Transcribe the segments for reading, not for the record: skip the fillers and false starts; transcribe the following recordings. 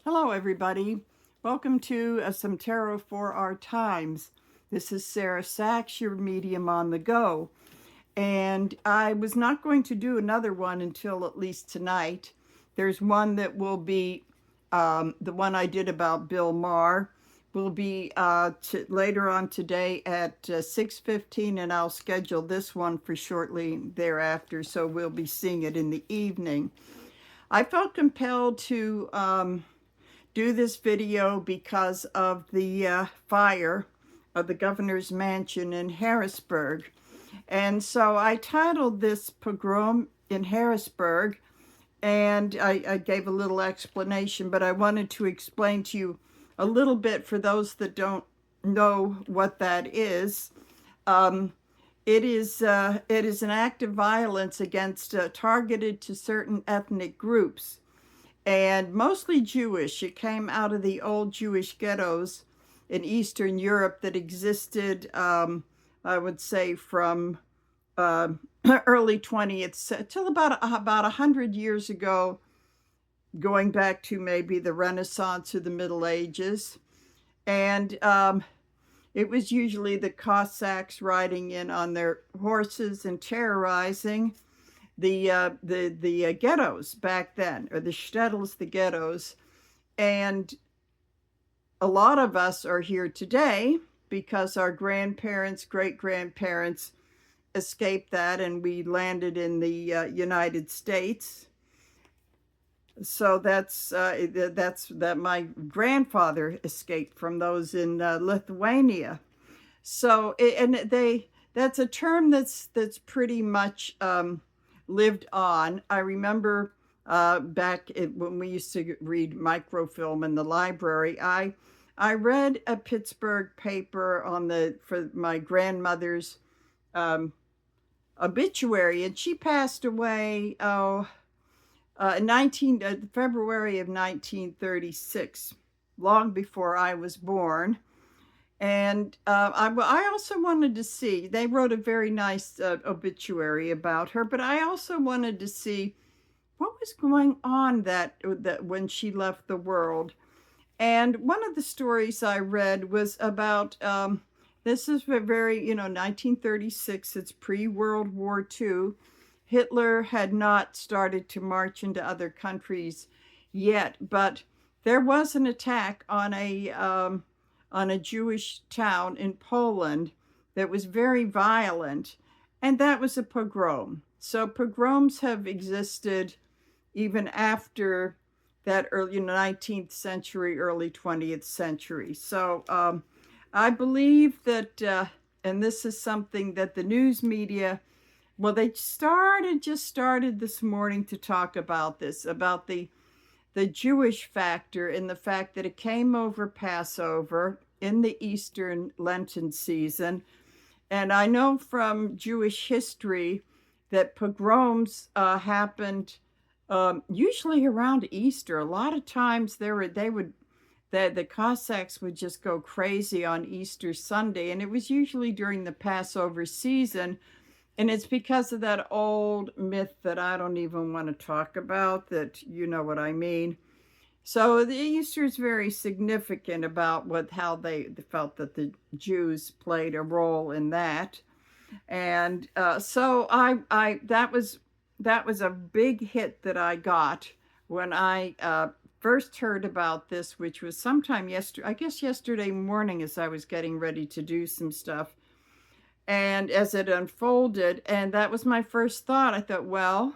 Hello, everybody. Welcome to some Tarot for Our Times. This is Sarah Sachs, your medium on the go. And I was not going to do another one until at least tonight. There's one that will be, the one I did about Bill Maher, will be later on today at 6:15, and I'll schedule this one for shortly thereafter, so we'll be seeing it in the evening. I felt compelled to do this video because of the fire of the governor's mansion in Harrisburg. And so I titled this Pogrom in Harrisburg, and I gave a little explanation, but I wanted to explain to you a little bit for those that don't know what that is. It is an act of violence against targeted to certain ethnic groups, and mostly Jewish. It came out of the old Jewish ghettos in Eastern Europe that existed, I would say, from early 20th till about 100 years ago, going back to maybe the Renaissance or the Middle Ages. And it was usually the Cossacks riding in on their horses and terrorizing the ghettos back then, or the shtetls, the ghettos. And a lot of us are here today because our grandparents, great-grandparents escaped that, and we landed in the United States. So that's that my grandfather escaped from those in Lithuania. So that's a term that's pretty much lived on. I remember back when we used to read microfilm in the library, I read a Pittsburgh paper for my grandmother's obituary, and she passed away in February of 1936, long before I was born. And I also wanted to see, they wrote a very nice obituary about her, but I also wanted to see what was going on that when she left the world. And one of the stories I read was about, this is very, 1936, it's pre-World War II. Hitler had not started to march into other countries yet, but there was an attack on a Jewish town in Poland that was very violent, and that was a pogrom. So pogroms have existed even after that early 19th century, early 20th century. So I believe that, and this is something that the news media, well, they just started this morning to talk about this, about the Jewish factor, and the fact that it came over Passover in the Eastern Lenten season. And I know from Jewish history that pogroms happened usually around Easter. A lot of times the Cossacks would just go crazy on Easter Sunday, and it was usually during the Passover season. And it's because of that old myth that I don't even want to talk about, that you know what I mean. So the Easter is very significant about how they felt that the Jews played a role in that. And so that was a big hit that I got when I first heard about this, which was sometime yesterday morning, as I was getting ready to do some stuff. And as it unfolded, and that was my first thought, I thought, well,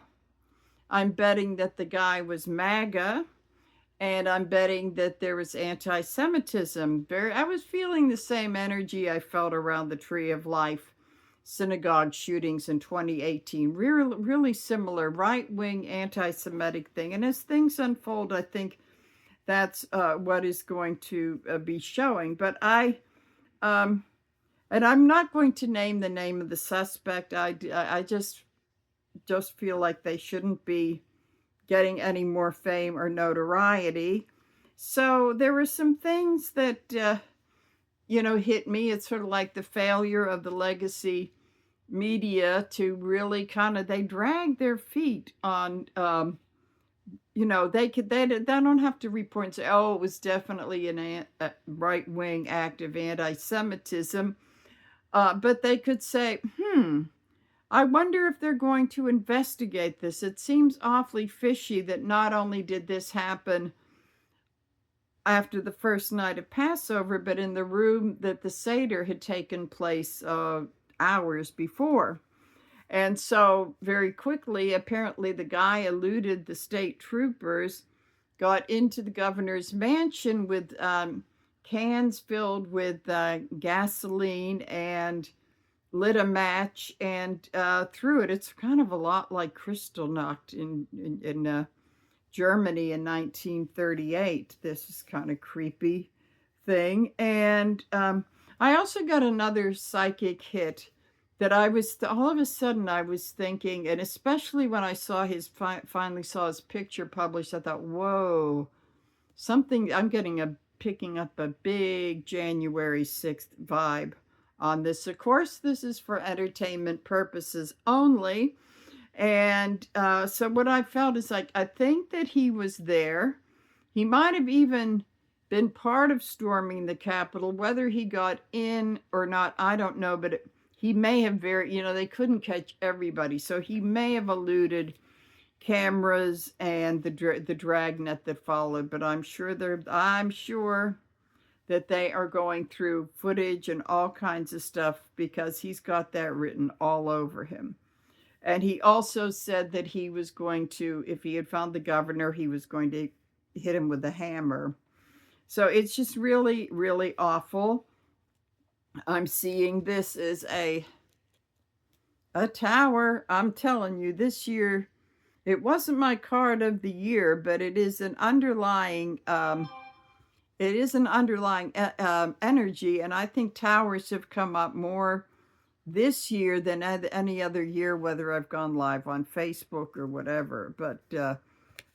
I'm betting that the guy was MAGA, and I'm betting that there was anti-Semitism. I was feeling the same energy I felt around the Tree of Life synagogue shootings in 2018. Really similar, right-wing anti-Semitic thing. And as things unfold, I think that's what is going to be showing. But and I'm not going to name the name of the suspect. I just feel like they shouldn't be getting any more fame or notoriety. So there were some things that, hit me. It's sort of like the failure of the legacy media to really they drag their feet on you know, they don't have to report and say, oh, it was definitely a right-wing act of anti-Semitism. But they could say, I wonder if they're going to investigate this. It seems awfully fishy that not only did this happen after the first night of Passover, but in the room that the Seder had taken place hours before. And so very quickly, apparently the guy eluded the state troopers, got into the governor's mansion with cans filled with gasoline, and lit a match and threw it. It's kind of a lot like Kristallnacht in Germany in 1938. This is kind of creepy thing. And I also got another psychic hit that I was all of a sudden I was thinking, and especially when I saw finally saw his picture published, I thought, whoa, something. I'm picking up a big January 6th vibe on this. Of course, this is for entertainment purposes only. And so what I felt is like, I think that he was there. He might have even been part of storming the Capitol. Whether he got in or not, I don't know. But he may have they couldn't catch everybody. So he may have eluded cameras and the dragnet that followed. But I'm sure that they are going through footage and all kinds of stuff, because he's got that written all over him. And he also said that he was going to, if he had found the governor, he was going to hit him with a hammer. So it's just really, really awful. I'm seeing this as a tower. I'm telling you, this year, it wasn't my card of the year, but it is an underlying energy. And I think towers have come up more this year than any other year, whether I've gone live on Facebook or whatever. But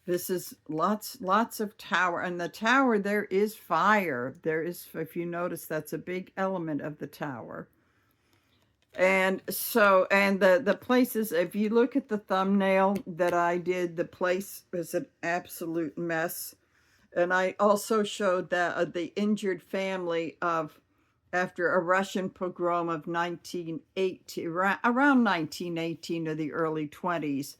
this is lots of tower. And the tower, there is fire. There is, if you notice, that's a big element of the tower. And so, and the places, if you look at the thumbnail that I did, the place was an absolute mess. And I also showed that the injured family of, after a Russian pogrom of 1918, around 1918 or the early 20s.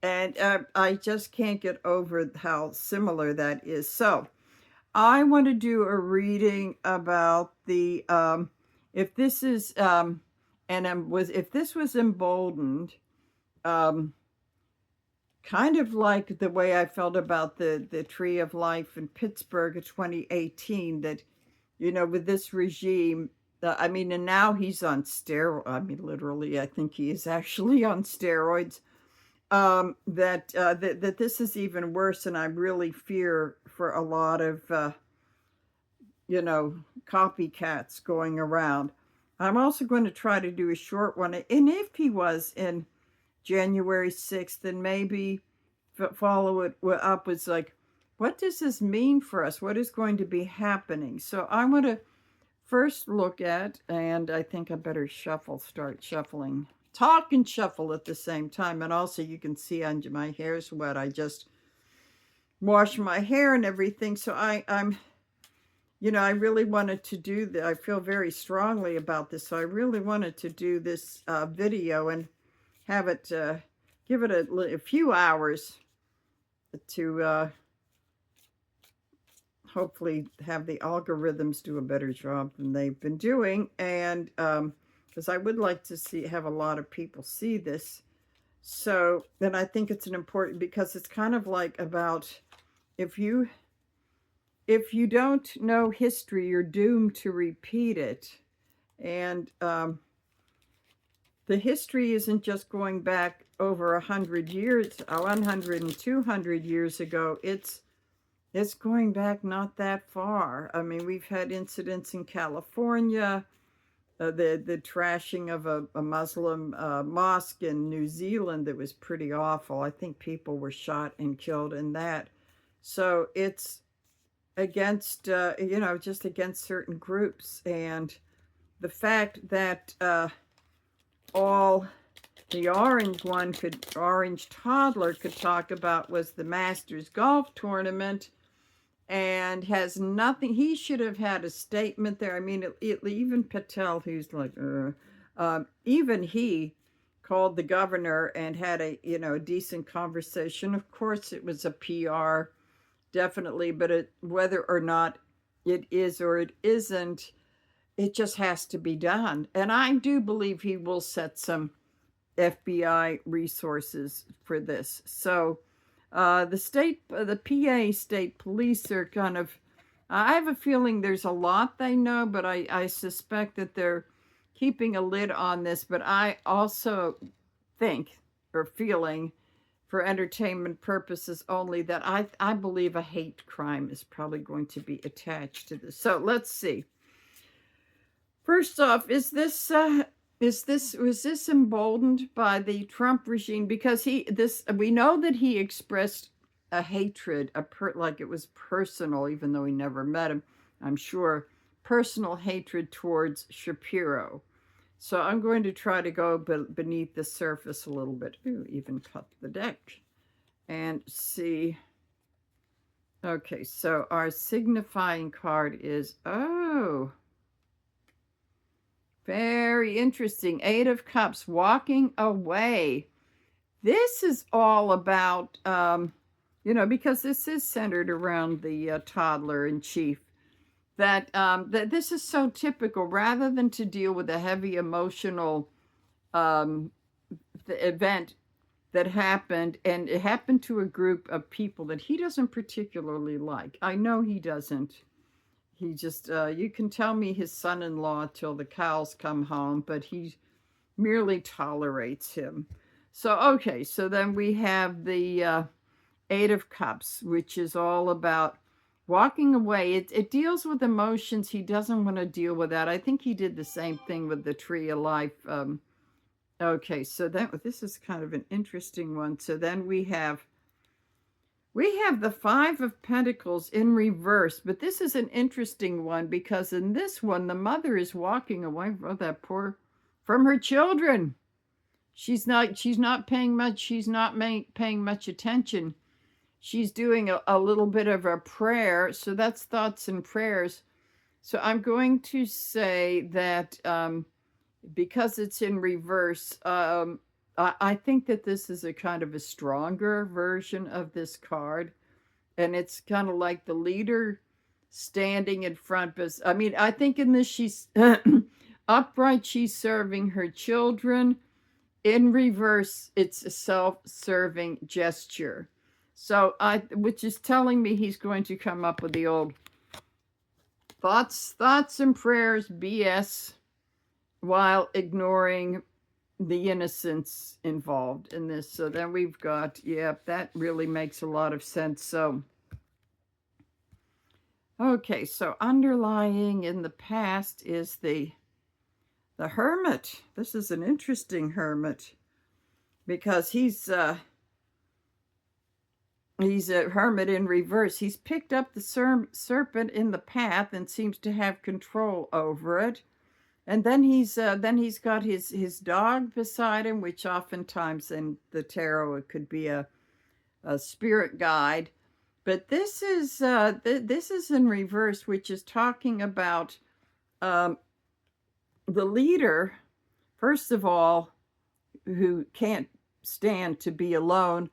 And I just can't get over how similar that is. So I want to do a reading about the, if this is, if this was emboldened, kind of like the way I felt about the Tree of Life in Pittsburgh in 2018, that, with this regime, and now he's on steroids. Literally, I think he is actually on steroids. That this is even worse, and I really fear for a lot of, copycats going around. I'm also going to try to do a short one, and if he was in January 6th, then maybe follow it up with like, what does this mean for us? What is going to be happening? So I want to first look at, and I think I better start shuffling, talk and shuffle at the same time. And also you can see my hair's wet. I just washed my hair and everything. So I'm, I really wanted to do that. I feel very strongly about this. So I really wanted to do this video and have it, give it a few hours to hopefully have the algorithms do a better job than they've been doing. And because I would like to have a lot of people see this. So then I think it's an important, because it's kind of like about, if you don't know history, you're doomed to repeat it. And the history isn't just going back over 100 years, 100 and 200 years ago. It's going back not that far. We've had incidents in California, the trashing of a Muslim mosque in New Zealand that was pretty awful. I think people were shot and killed in that. So it's against, just against certain groups. And the fact that all The orange toddler could talk about was the Masters golf tournament, and has nothing. He should have had a statement there. I mean, even Patel, who's like, even he called the governor and had a decent conversation. Of course, it was a PR, definitely, but whether or not it is or it isn't, it just has to be done. And I do believe he will set some FBI resources for this. So the PA state police are kind of, I have a feeling there's a lot they know, but I suspect that they're keeping a lid on this. But I also think, or feeling, for entertainment purposes only, that I believe a hate crime is probably going to be attached to this. So let's see. First off, was this emboldened by the Trump regime? Because we know that he expressed a hatred, like it was personal, even though he never met him, I'm sure, personal hatred towards Shapiro. So I'm going to try to go beneath the surface a little bit. Ooh, even cut the deck and see. Okay, so our signifying card is, very interesting. 8 of Cups, walking away. This is all about, because this is centered around the toddler in chief, that this is so typical. Rather than to deal with a heavy emotional event that happened, and it happened to a group of people that he doesn't particularly like. I know he doesn't. He just, you can tell me his son-in-law till the cows come home, but he merely tolerates him. So, okay, so then we have the 8 of Cups, which is all about walking away. It deals with emotions. He doesn't want to deal with that. I think he did the same thing with the Tree of Life. Okay, so this is kind of an interesting one. So then we have the 5 of Pentacles in reverse, but this is an interesting one because in this one, the mother is walking away from her children. She's not paying much attention. She's doing a little bit of a prayer. So that's thoughts and prayers. So I'm going to say that because it's in reverse, I think that this is a kind of a stronger version of this card. And it's kind of like the leader standing in front. But I mean, I think in this, she's upright, she's serving her children. In reverse, it's a self-serving gesture. So which is telling me he's going to come up with the old thoughts and prayers, BS, while ignoring the innocence involved in this. So then we've got, that really makes a lot of sense. So, okay, so underlying in the past is the Hermit. This is an interesting Hermit because he's a hermit in reverse. He's picked up the serpent in the path and seems to have control over it. And then he's got his dog beside him, which oftentimes in the tarot it could be a spirit guide. But this is in reverse, which is talking about the leader, first of all, who can't stand to be alone,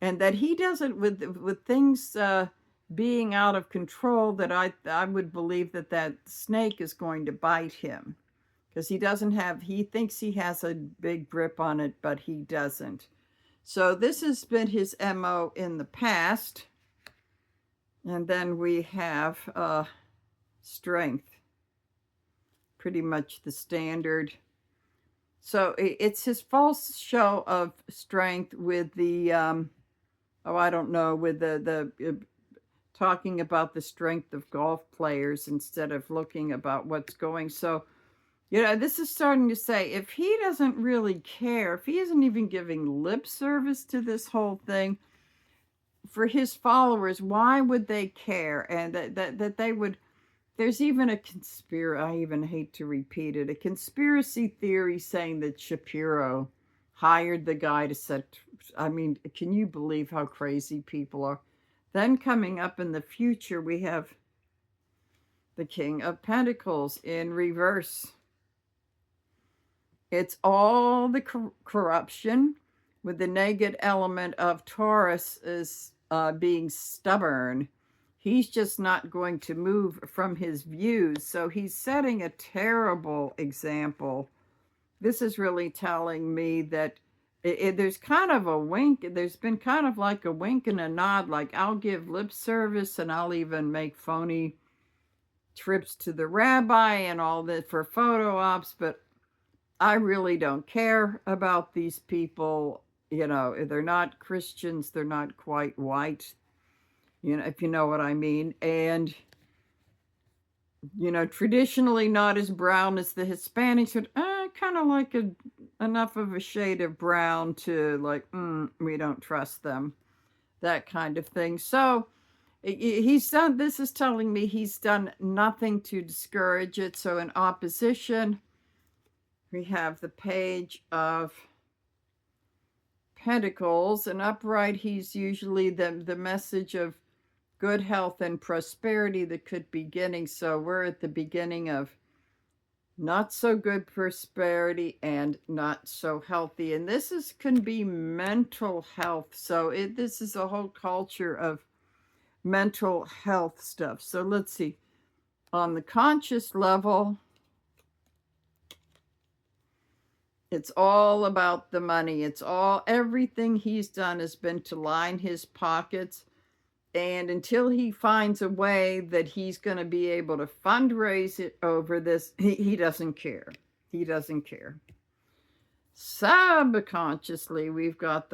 and that he doesn't with things being out of control. That I would believe that snake is going to bite him. Because he thinks he has a big grip on it, but he doesn't. So this has been his MO in the past. And then we have strength. Pretty much the standard. So it's his false show of strength with the, I don't know, with the talking about the strength of golf players instead of looking about what's going. So, this is starting to say, if he doesn't really care, if he isn't even giving lip service to this whole thing, for his followers, why would they care? And that they would, there's even a I even hate to repeat it, a conspiracy theory saying that Shapiro hired the guy to set. I mean, can you believe how crazy people are? Then coming up in the future, we have the King of Pentacles in reverse. It's all the corruption with the negative element of Taurus is being stubborn. He's just not going to move from his views. So he's setting a terrible example. This is really telling me that there's kind of a wink. There's been kind of like a wink and a nod, like I'll give lip service and I'll even make phony trips to the rabbi and all that for photo ops, but I really don't care about these people. You know, they're not Christians. They're not quite white, you know, if you know what I mean. And, you know, traditionally not as brown as the Hispanics, but kind of like enough of a shade of brown to like, we don't trust them, that kind of thing. So he's done, this is telling me he's done nothing to discourage it. So in opposition, we have the Page of Pentacles, and upright, he's usually the message of good health and prosperity that could be beginning. So we're at the beginning of not so good prosperity and not so healthy. And this can be mental health. So this is a whole culture of mental health stuff. So let's see. On the conscious level, it's all about the money. Everything he's done has been to line his pockets. And until he finds a way that he's going to be able to fundraise it over this, he doesn't care. He doesn't care. Subconsciously, we've got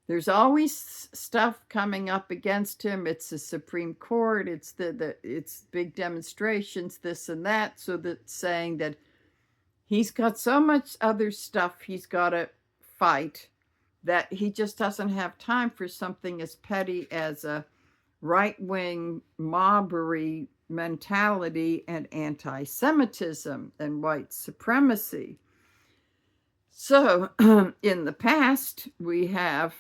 there's always stuff coming up against him. It's the Supreme Court. It's it's big demonstrations, this and that. So that's saying that he's got so much other stuff he's got to fight that he just doesn't have time for something as petty as a right-wing mobbery mentality and anti-Semitism and white supremacy. So in the past, we have,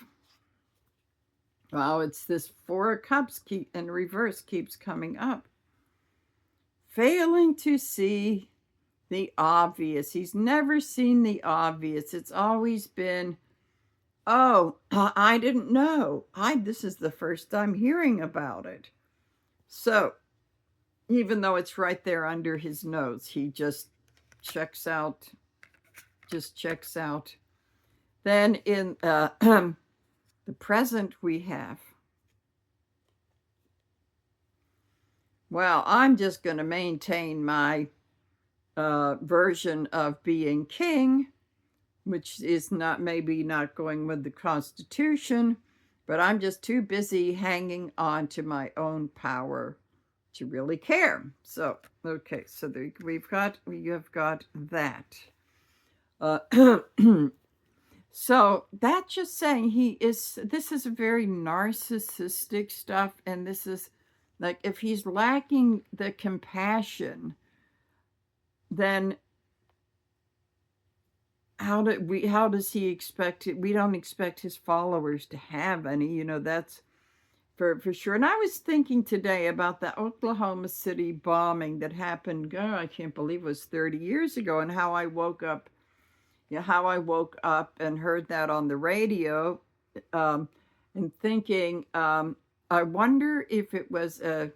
well, it's this Four of Cups in reverse keeps coming up. Failing to see the obvious. He's never seen the obvious. It's always been, oh, I didn't know. This is the first time hearing about it. So, even though it's right there under his nose, he just checks out. Then in the present we have, well, I'm just going to maintain my version of being king, which is maybe not going with the Constitution, but I'm just too busy hanging on to my own power to really care. So, okay, so we have got that. So that's just saying this is a very narcissistic stuff, and this is like, if he's lacking the compassion, then how does he expect it? We don't expect his followers to have any, you know, that's for sure. And I was thinking today about the Oklahoma City bombing that happened, I can't believe it was 30 years ago, and how I woke up and heard that on the radio, and thinking, I wonder if it was a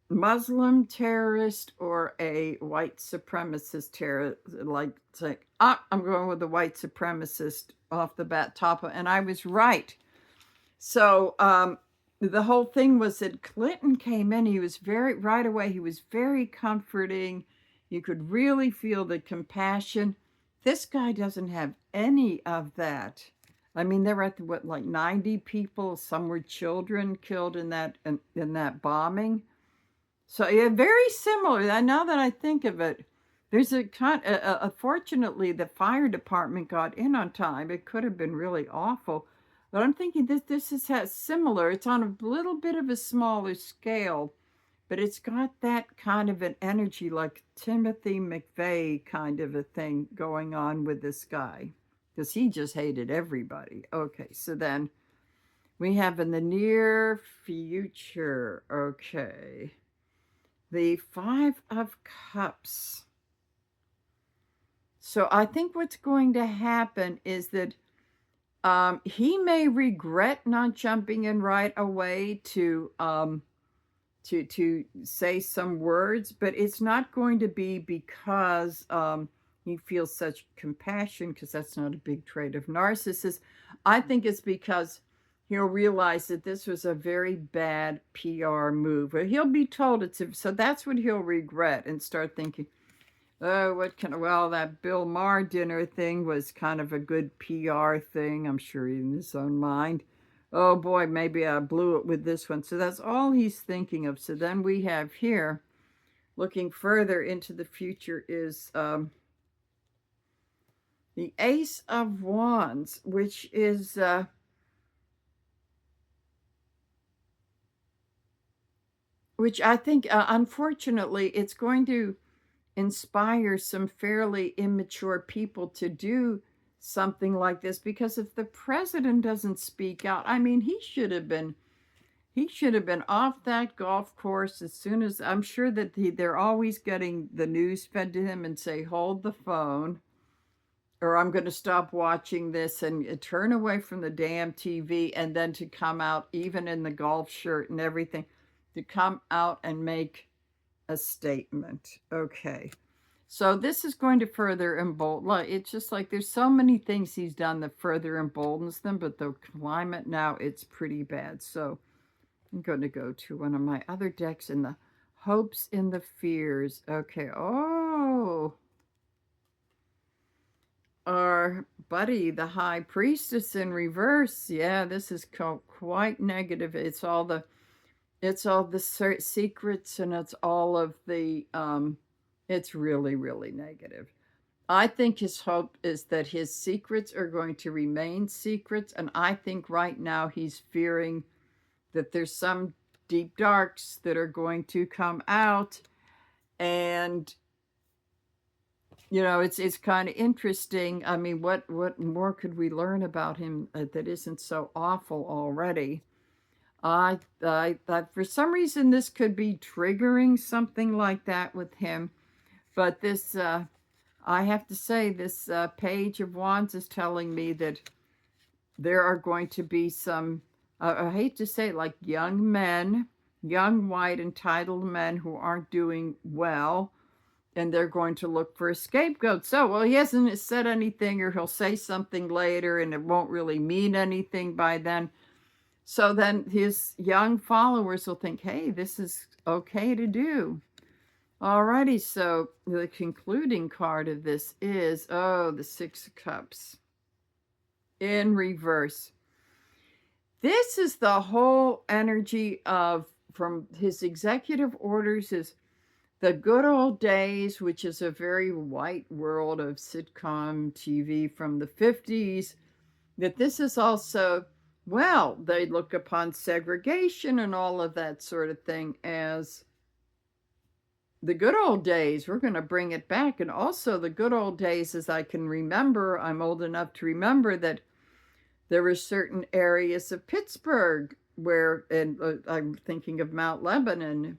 Muslim terrorist or a white supremacist terrorist. I'm going with the white supremacist off the bat and I was right. So the whole thing was that Clinton came in. He was right away, he was very comforting. You could really feel the compassion. This guy doesn't have any of that. I mean, there were 90 people, some were children killed in that bombing. So yeah, very similar. Now that I think of it, there's fortunately the fire department got in on time. It could have been really awful, but I'm thinking this is similar. It's on a little bit of a smaller scale, but it's got that kind of an energy like Timothy McVeigh kind of a thing going on with this guy, because he just hated everybody. Okay, so then we have in the near future, okay, the Five of Cups. So I think what's going to happen is that he may regret not jumping in right away to say some words, but it's not going to be because he feels such compassion, because that's not a big trait of narcissists. I think it's because he'll realize that this was a very bad PR move. Or he'll be told it's so that's what he'll regret and start thinking, oh, well, that Bill Maher dinner thing was kind of a good PR thing, I'm sure in his own mind. Oh boy, maybe I blew it with this one. So that's all he's thinking of. So then we have here, looking further into the future, is the Ace of Wands, which is which I think, unfortunately, it's going to inspire some fairly immature people to do something like this, because if the president doesn't speak out, I mean, he should have been off that golf course as soon as, I'm sure that they're always getting the news fed to him and say, hold the phone, or I'm going to stop watching this, and turn away from the damn TV, and then to come out, even in the golf shirt and everything, to come out and make a statement. Okay. So this is going to further embolden. It's just like there's so many things he's done that further emboldens them, but the climate now, it's pretty bad. So I'm going to go to one of my other decks in the hopes and the fears. Okay. Oh, our buddy, the High Priestess in reverse. Yeah, this is quite negative. It's all the secrets, and it's all of the it's really, really negative. I think his hope is that his secrets are going to remain secrets, and I think right now he's fearing that there's some deep darks that are going to come out. And it's kind of interesting. I mean, what more could we learn about him that isn't so awful already? I for some reason this could be triggering something like that with him, but this I have to say, this Page of Wands is telling me that there are going to be some, I hate to say it, like young men, young white entitled men who aren't doing well, and they're going to look for a scapegoat. So, well, he hasn't said anything, or he'll say something later and it won't really mean anything by then. So then his young followers will think, hey, this is okay to do. Alrighty, so the concluding card of this is, the Six of Cups in reverse. This is the whole energy of, from his executive orders, is the good old days, which is a very white world of sitcom TV from the 50s, that this is also, well, they look upon segregation and all of that sort of thing as the good old days. We're going to bring it back. And also the good old days, as I can remember, I'm old enough to remember that there were certain areas of Pittsburgh where, and I'm thinking of Mount Lebanon,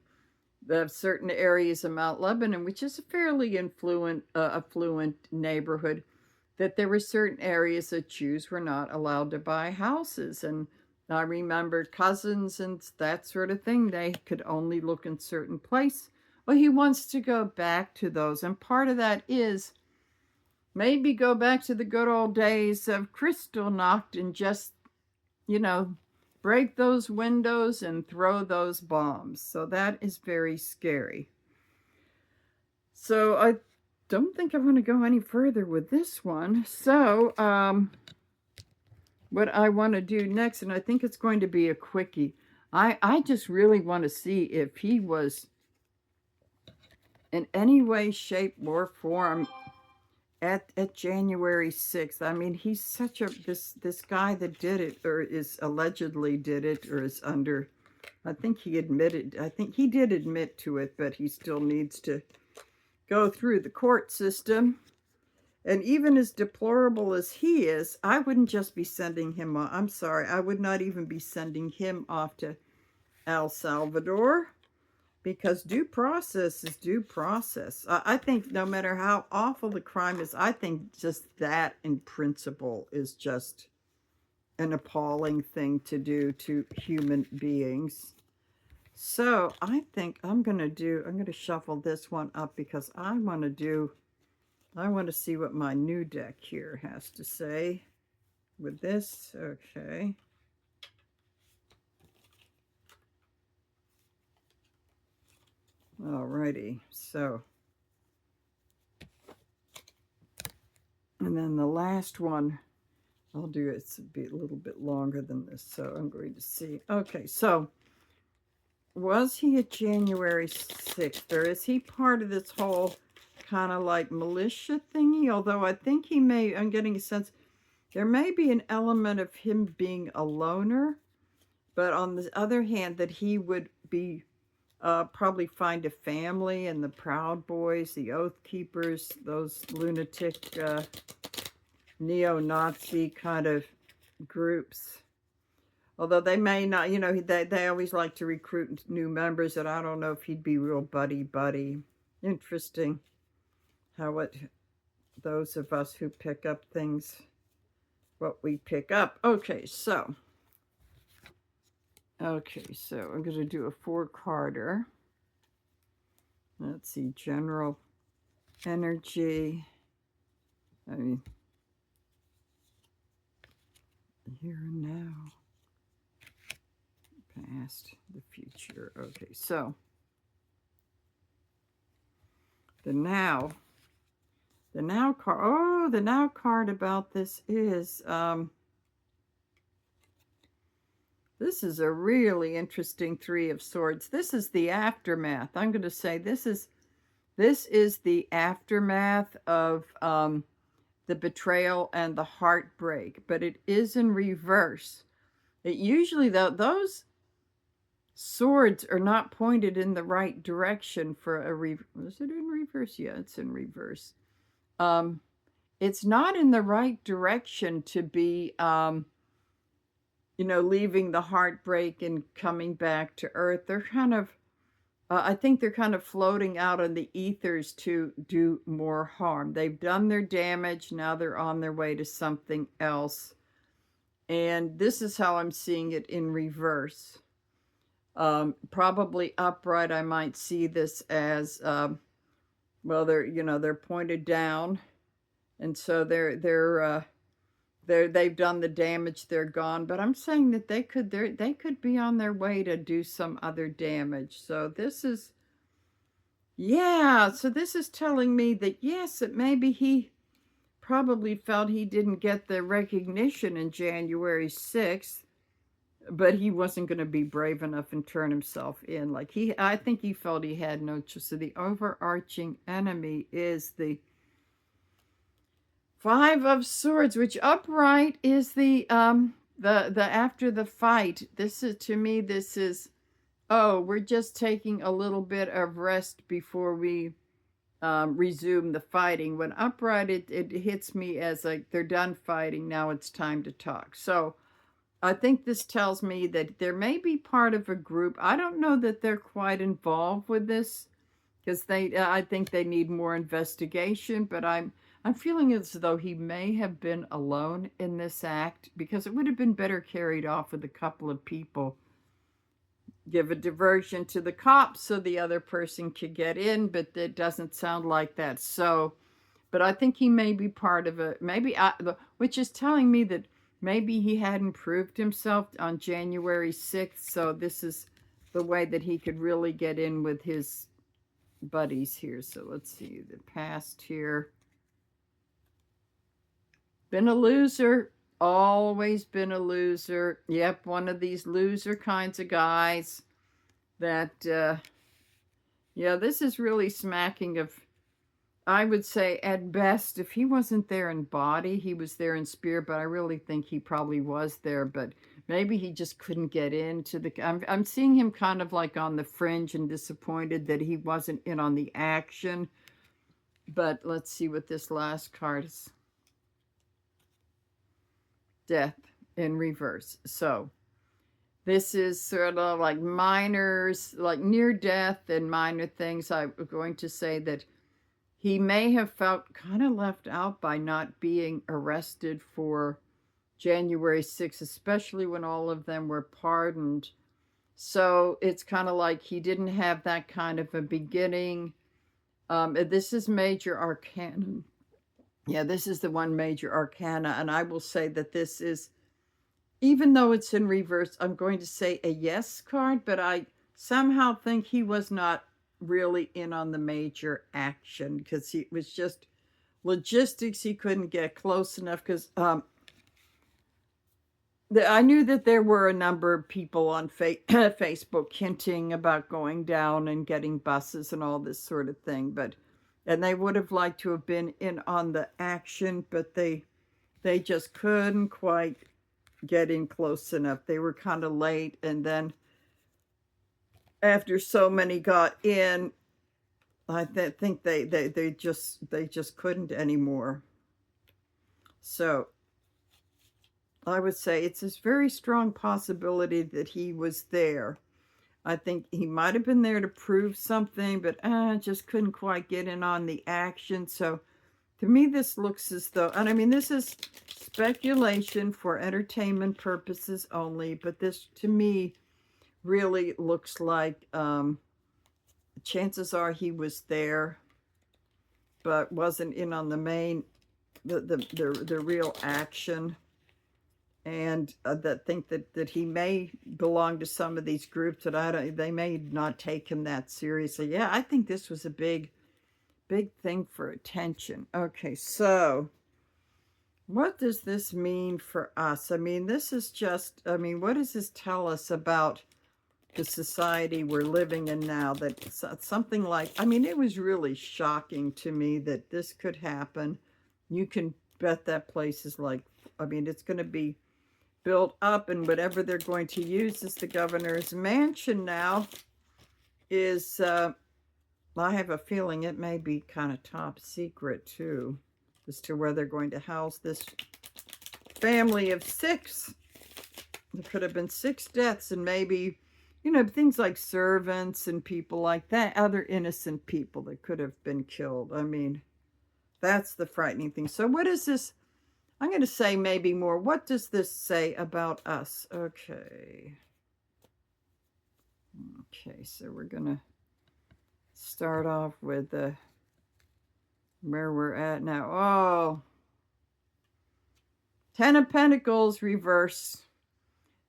the certain areas of Mount Lebanon, which is a fairly affluent neighborhood, that there were certain areas that Jews were not allowed to buy houses. And I remember cousins and that sort of thing. They could only look in certain places. Well, he wants to go back to those. And part of that is maybe go back to the good old days of Kristallnacht and just, break those windows and throw those bombs. So that is very scary. So I don't think I want to go any further with this one. So what I want to do next, and I think it's going to be a quickie, I just really want to see if he was in any way, shape, or form at January 6th. I mean, he's such a, this guy that did it, or is allegedly did it, or is under I think he admitted, I think he did admit to it, but he still needs to go through the court system. And even as deplorable as he is, I wouldn't just be sending him off. I'm sorry, I would not even be sending him off to El Salvador, because due process is due process. I think no matter how awful the crime is, I think just that in principle is just an appalling thing to do to human beings. So I think I'm going to shuffle this one up because I want to see what my new deck here has to say with this. Okay. Alrighty, so, and then the last one, I'll do it's a little bit longer than this, so I'm going to see. Okay, so, was he a January 6th, or is he part of this whole kind of like militia thingy? Although I think he may, I'm getting a sense, there may be an element of him being a loner, but on the other hand, that he would be probably find a family and the Proud Boys, the Oath Keepers, those lunatic neo-Nazi kind of groups. Although they may not, you know, they always like to recruit new members, and I don't know if he'd be real buddy-buddy. Interesting how those of us who pick up things, what we pick up. Okay, so I'm going to do a 4-carder. Let's see, general energy. I mean, here and now. Past, the future. Okay, so the now card. Oh, the now card about this is this is a really interesting 3 of Swords. This is the aftermath. I'm going to say this is the aftermath of the betrayal and the heartbreak, but it is in reverse. It usually, though, those swords are not pointed in the right direction for a is it in reverse? Yeah, it's in reverse. It's not in the right direction to be you know, leaving the heartbreak and coming back to earth. They're kind of, I think they're kind of floating out in the ethers to do more harm. They've done their damage. Now they're on their way to something else. And this is how I'm seeing it in reverse. Probably upright, I might see this as, well, they're pointed down. And so they've done the damage, they're gone, but I'm saying that they could be on their way to do some other damage. So this is, yeah, so this is telling me that yes, that maybe he probably felt he didn't get the recognition in January 6th, but he wasn't going to be brave enough and turn himself in. Like I think he felt he had no choice. So the overarching enemy is the 5 of Swords, which upright is the after the fight. This is, to me, this is, oh, we're just taking a little bit of rest before we resume the fighting. When upright, it hits me as like they're done fighting, now it's time to talk. So I think this tells me that there may be part of a group. I don't know that they're quite involved with this, because I think they need more investigation, but I'm feeling as though he may have been alone in this act, because it would have been better carried off with a couple of people. Give a diversion to the cops so the other person could get in, but it doesn't sound like that. So, but I think he may be part of it, which is telling me that maybe he hadn't proved himself on January 6th, so this is the way that he could really get in with his buddies here. So let's see, the past here. Been a loser, always been a loser. Yep, one of these loser kinds of guys that, yeah, this is really smacking of, I would say at best, if he wasn't there in body, he was there in spirit, but I really think he probably was there, but Maybe he just couldn't get into the. I'm seeing him kind of like on the fringe and disappointed that he wasn't in on the action. But let's see what this last card is. Death in reverse. So this is sort of like minors, like near death and minor things. I'm going to say that he may have felt kind of left out by not being arrested for January 6th, especially when all of them were pardoned. So it's kind of like he didn't have that kind of a beginning. This is major arcana. Yeah, this is the one major arcana. And I will say that this is, even though it's in reverse, I'm going to say a yes card, but I somehow think he was not really in on the major action because he was just logistics. He couldn't get close enough because I knew that there were a number of people on Facebook hinting about going down and getting buses and all this sort of thing, and they would have liked to have been in on the action, but they just couldn't quite get in close enough. They were kind of late, and then after so many got in, I think they just couldn't anymore. So I would say it's a very strong possibility that he was there. I think he might have been there to prove something, but just couldn't quite get in on the action. So to me, this looks as though, and I mean, this is speculation for entertainment purposes only, but this to me really looks like chances are he was there, but wasn't in on the main, the real action. And that think that he may belong to some of these groups that they may not take him that seriously. Yeah, I think this was a big thing for attention. Okay, so what does this mean for us? I mean, this is just, I mean, what does this tell us about the society we're living in now? That something like, I mean, it was really shocking to me that this could happen. You can bet that place is like, I mean, it's going to be built up, and whatever they're going to use as the governor's mansion now is, I have a feeling it may be kind of top secret too, as to where they're going to house this family of 6. There could have been 6 deaths, and maybe, you know, things like servants and people like that, other innocent people that could have been killed. I mean, that's the frightening thing. So what is this? I'm going to say maybe more. What does this say about us? Okay. Okay, so we're going to start off with where we're at now. Oh. 10 of Pentacles reverse.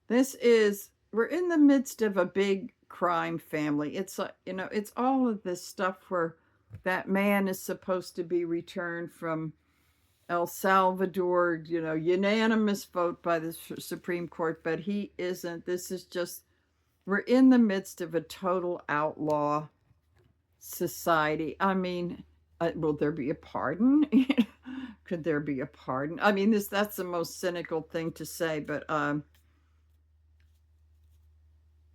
This is, we're in the midst of a big crime family. It's, you know, it's all of this stuff where that man is supposed to be returned from El Salvador, you know, unanimous vote by the Supreme Court, but he isn't. This is just, we're in the midst of a total outlaw society. I mean, will there be a pardon? Could there be a pardon? I mean, that's the most cynical thing to say, but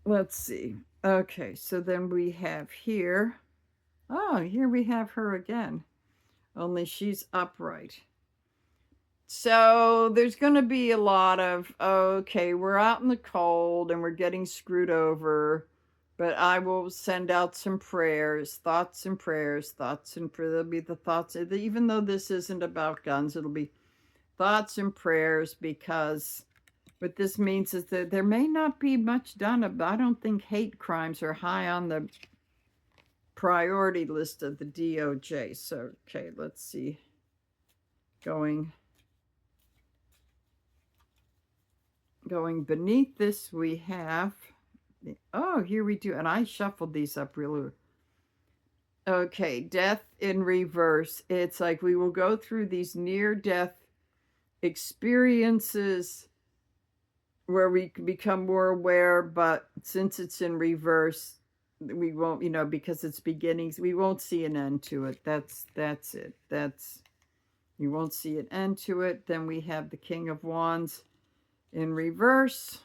let's see. Okay, so then we have here, oh, here we have her again, only she's upright. So there's going to be a lot of, okay, we're out in the cold and we're getting screwed over, but I will send out some prayers, thoughts and prayers, there'll be the thoughts, even though this isn't about guns, it'll be thoughts and prayers, because what this means is that there may not be much done about, I don't think hate crimes are high on the priority list of the DOJ. So, okay, let's see. Going beneath this, we have, oh, here we do, and I shuffled these up really. Okay, death in reverse. It's like we will go through these near-death experiences where we become more aware, but since it's in reverse, we won't, you know, because it's beginnings, we won't see an end to it. That's it. You won't see an end to it. Then we have the King of Wands in reverse.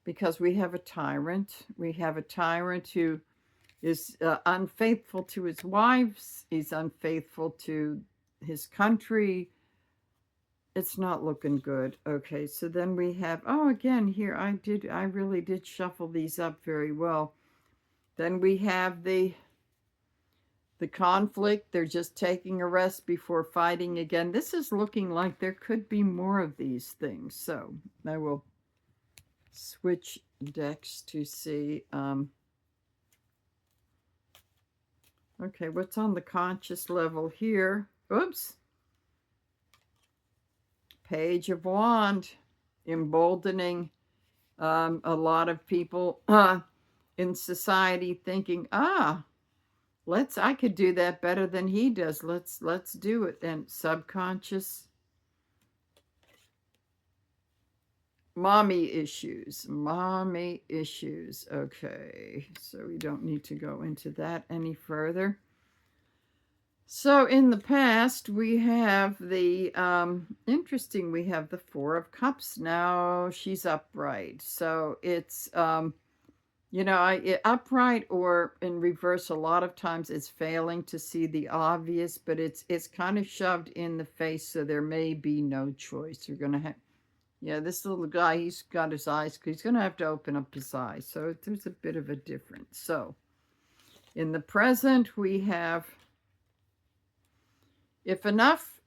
because we have a tyrant. We have a tyrant who is unfaithful to his wives. He's unfaithful to his country. It's not looking good. Okay, so then we have, oh, again, here, I really did shuffle these up very well. Then we have the conflict. They're just taking a rest before fighting again. This is looking like there could be more of these things. So I will switch decks to see. Okay, what's on the conscious level here? Oops. Page of Wand, emboldening a lot of people in society thinking, I could do that better than he does. Let's do it. And subconscious, mommy issues. Okay, so we don't need to go into that any further. So in the past, we have the, interesting, we have the Four of Cups. Now she's upright. So it's, upright or in reverse, a lot of times it's failing to see the obvious, but it's kind of shoved in the face, so there may be no choice. You're going to have, this little guy, he's got his eyes, he's going to have to open up his eyes. So there's a bit of a difference. So in the present, we have, if enough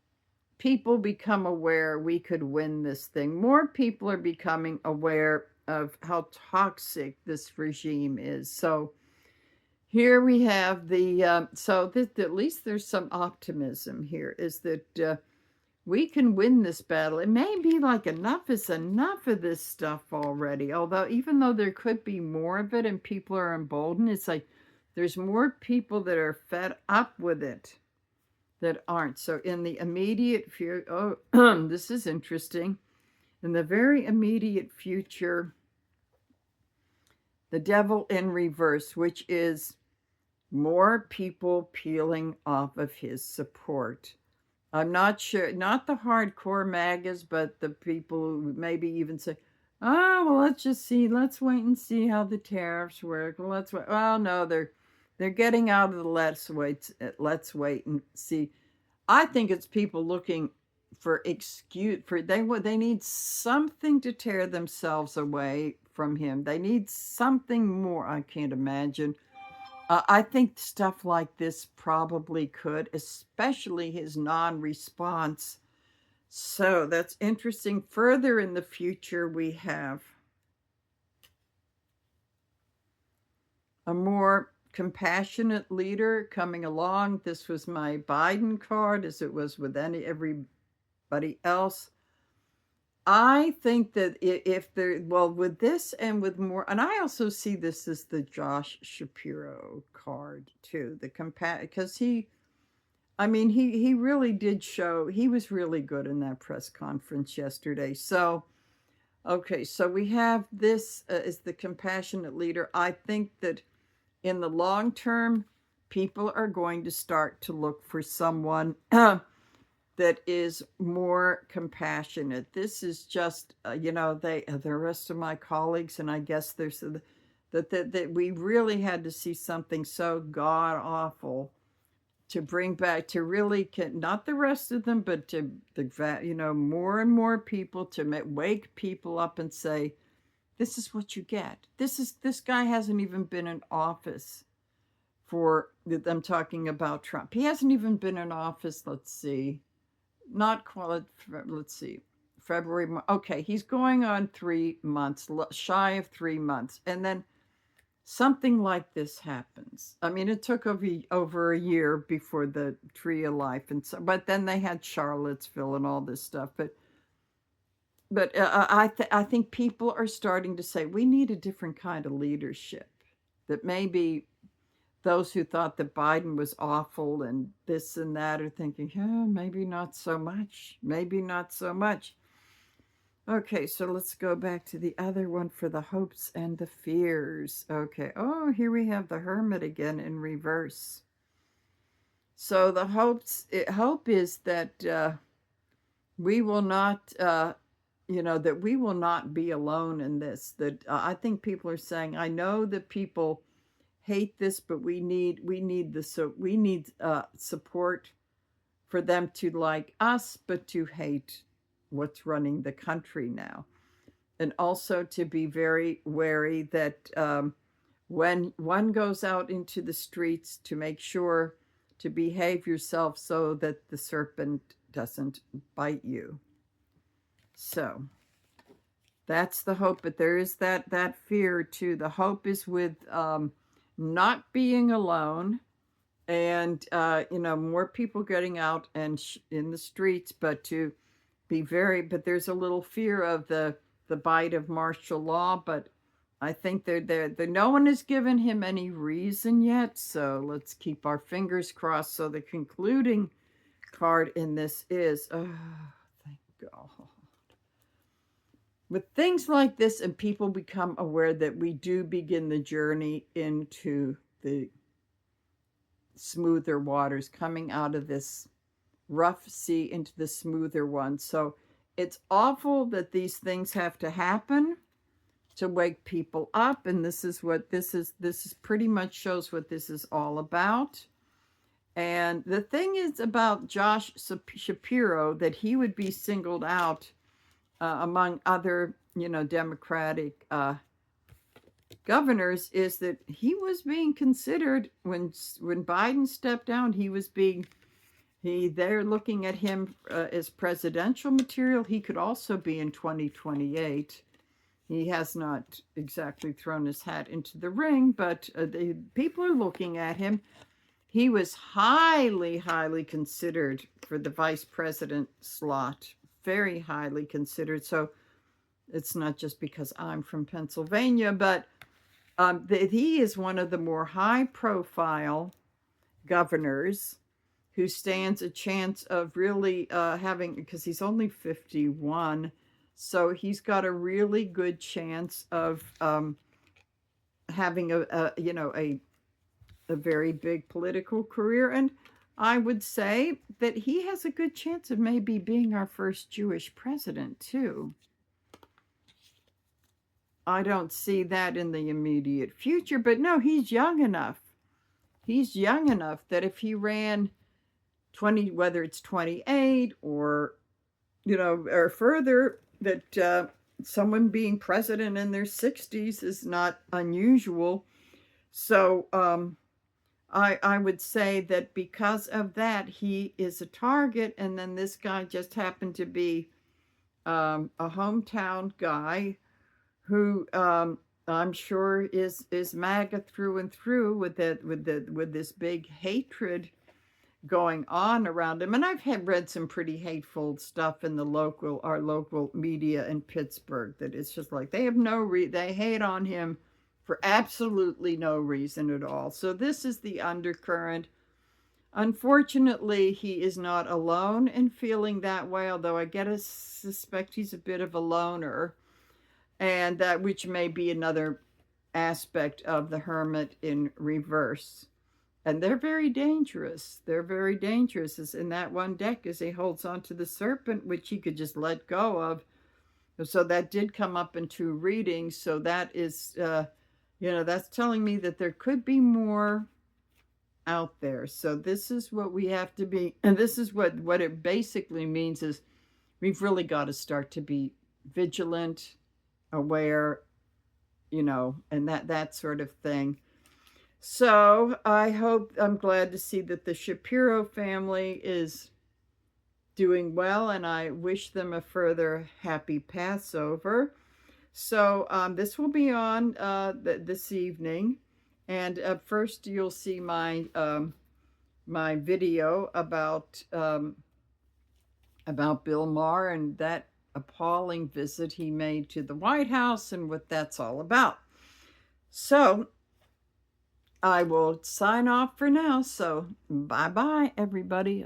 people become aware, we could win this thing. More people are becoming aware of how toxic this regime is. So here we have the, so that at least there's some optimism here, is that we can win this battle. It may be like enough is enough of this stuff already. Although, even though there could be more of it and people are emboldened, it's like there's more people that are fed up with it that aren't. So in the immediate future, this is interesting. In the very immediate future, the devil in reverse, which is more people peeling off of his support. I'm not sure, not the hardcore MAGAs, but the people who maybe even say, well, let's just see, let's wait and see how the tariffs work. Let's wait. Well, no, they're getting out of the let's wait and see. I think it's people looking for they need something to tear themselves away from him. They need something more. I can't imagine. I think stuff like this probably could, especially his non-response. So that's interesting. Further in the future, we have a more compassionate leader coming along. This was my Biden card, as it was with everybody else. I think that if there, well, with this and with more, and I also see this as the Josh Shapiro card too, because he really did show, he was really good in that press conference yesterday. So, okay, so we have this as the compassionate leader. I think that in the long term, people are going to start to look for someone that is more compassionate. This is just, the rest of my colleagues, and I guess there's that we really had to see something so god awful to bring back, to really, not the rest of them, but to more and more people, to wake people up and say, this is what you get. This guy hasn't even been in office for, I'm talking about Trump. He hasn't even been in office, let's see, February. Okay, he's going on 3 months, shy of 3 months. And then something like this happens. I mean, it took over a year before the Tree of Life. But then they had Charlottesville and all this stuff. But I think people are starting to say, we need a different kind of leadership. That maybe those who thought that Biden was awful and this and that are thinking, maybe not so much. Maybe not so much. Okay, so let's go back to the other one for the hopes and the fears. Okay, here we have the Hermit again in reverse. So the hope is that we will not that we will not be alone in this. That I think people are saying, I know that people hate this, but we need support for them to like us, but to hate what's running the country now. And also to be very wary that when one goes out into the streets, to make sure to behave yourself so that the serpent doesn't bite you. So that's the hope, but there is that fear too. The hope is with not being alone, and more people getting out and in the streets, but to be very. But there's a little fear of the bite of martial law, but I think they're no one has given him any reason yet, so let's keep our fingers crossed. So the concluding card in this is, oh, thank God. With things like this, and people become aware that we do begin the journey into the smoother waters, coming out of this rough sea into the smoother one. So it's awful that these things have to happen to wake people up, and this is what this is pretty much shows what this is all about. And the thing is about Josh Shapiro, that he would be singled out among other Democratic governors, is that he was being considered when Biden stepped down. They're looking at him as presidential material. He could also be in 2028. He has not exactly thrown his hat into the ring, but the people are looking at him. He was highly, highly considered for the vice president slot. Very highly considered. So it's not just because I'm from Pennsylvania, but he is one of the more high-profile governors who stands a chance of really having, because he's only 51, so he's got a really good chance of having a very big political career. And I would say that he has a good chance of maybe being our first Jewish president too. I don't see that in the immediate future, but no, he's young enough. He's young enough that if he ran 20, whether it's 28 or or further, that someone being president in their 60s is not unusual. So I would say that because of that, he is a target. And then this guy just happened to be a hometown guy who I'm sure is MAGA through and through, with this big hatred going on around him. And I've read some pretty hateful stuff in our local media in Pittsburgh, that it's just like they have they hate on him for absolutely no reason at all. So this is the undercurrent. Unfortunately, he is not alone in feeling that way, although I gotta suspect he's a bit of a loner, and that which may be another aspect of the hermit in reverse. And they're very dangerous. They're very dangerous. As in that one deck, as he holds on to the serpent, which he could just let go of. So that did come up in 2 readings. So that is, that's telling me that there could be more out there. So this is what we have to be. And this is what it basically means is we've really got to start to be vigilant, aware, and that sort of thing. So I'm glad to see that the Shapiro family is doing well, and I wish them a further happy Passover. So this will be on this evening, and first you'll see my my video about Bill Maher and that appalling visit he made to the White House and what that's all about. So I will sign off for now. So bye-bye, everybody.